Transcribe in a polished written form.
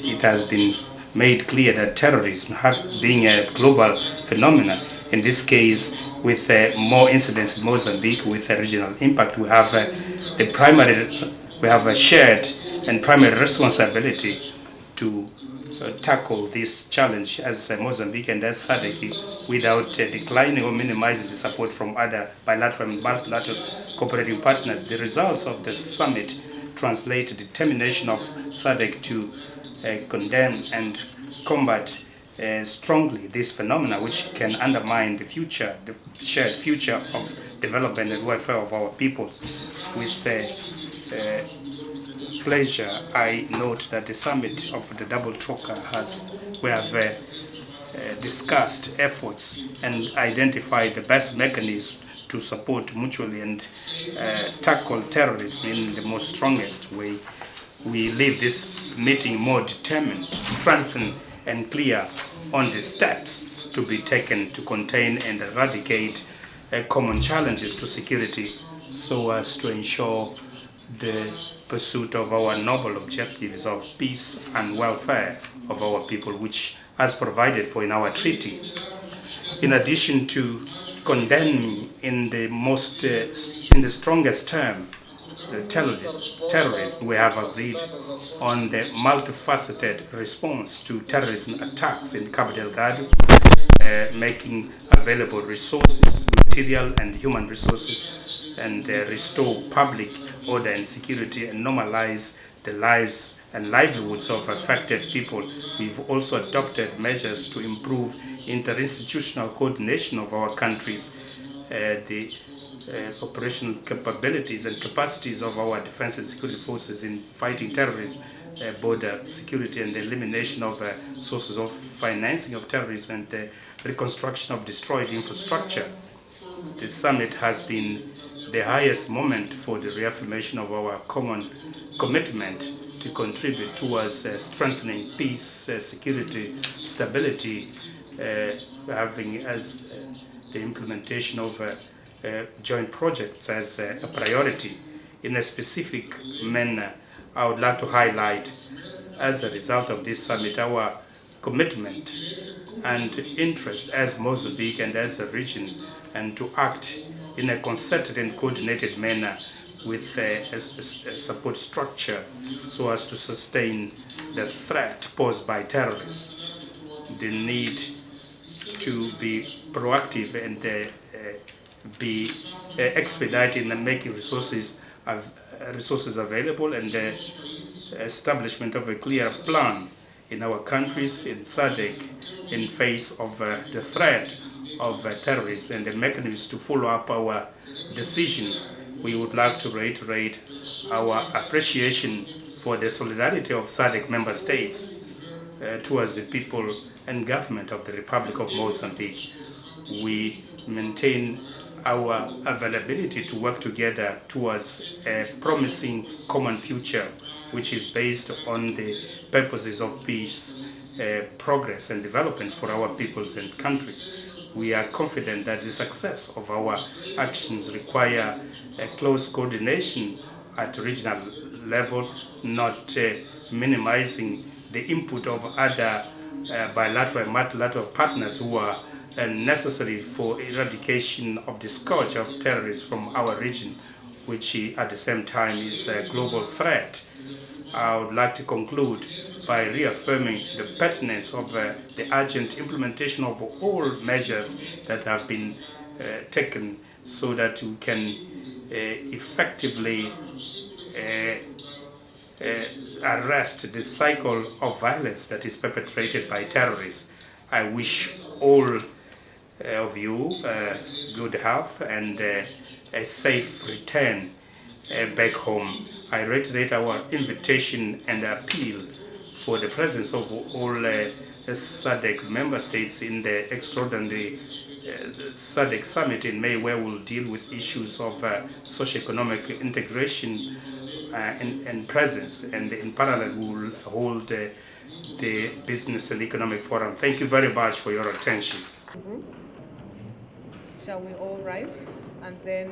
It has been made clear that terrorism, being a global phenomenon, in this case with more incidents in Mozambique with a regional impact, we have a shared and primary responsibility to tackle this challenge as Mozambique and as SADC without declining or minimizing the support from other bilateral and multilateral cooperating partners. The results of the summit translate determination of SADC to condemn and combat strongly this phenomena, which can undermine the shared future of development and welfare of our peoples. With pleasure, I note that the summit of the double Troika we have discussed efforts and identified the best mechanism to support mutually and tackle terrorism in the most strongest way. We leave this meeting more determined, strengthened and clear on the steps to be taken to contain and eradicate common challenges to security so as to ensure the pursuit of our noble objectives of peace and welfare of our people, which as provided for in our treaty. In addition to condemning in the strongest term terrorism, we have agreed on the multifaceted response to terrorism attacks in Cabo Delgado, making available resources, material and human resources, and restore public order and security and normalize the lives and livelihoods of affected people. We've also adopted measures to improve interinstitutional coordination of our countries, the operational capabilities and capacities of our defense and security forces in fighting terrorism, border security and the elimination of sources of financing of terrorism and the reconstruction of destroyed infrastructure. The summit has been the highest moment for the reaffirmation of our common commitment to contribute towards strengthening peace, security, stability, having as the implementation of joint projects as a priority. In a specific manner, I would like to highlight, as a result of this summit, our commitment and interest as Mozambique and as a region, and to act in a concerted and coordinated manner with a support structure so as to sustain the threat posed by terrorists. The need to be proactive and be expedited in making resources available, and the establishment of a clear plan in our countries, in SADC, in face of the threat of terrorism and the mechanisms to follow up our decisions. We would like to reiterate our appreciation for the solidarity of SADC member states towards the people and government of the Republic of Mozambique. We maintain our availability to work together towards a promising common future, which is based on the purposes of peace, progress and development for our peoples and countries. We are confident that the success of our actions require a close coordination at regional level, not minimizing the input of other bilateral and multilateral partners who are necessary for eradication of the scourge of terrorists from our region, which at the same time is a global threat. I would like to conclude by reaffirming the pertinence of the urgent implementation of all measures that have been taken so that we can effectively arrest the cycle of violence that is perpetrated by terrorists. I wish all of you good health and a safe return back home. I reiterate our invitation and appeal for the presence of all SADC member states in the extraordinary SADC summit in May, where we'll deal with issues of socio-economic integration and presence, and in parallel we will hold the Business and Economic Forum. Thank you very much for your attention. Shall we all rise and then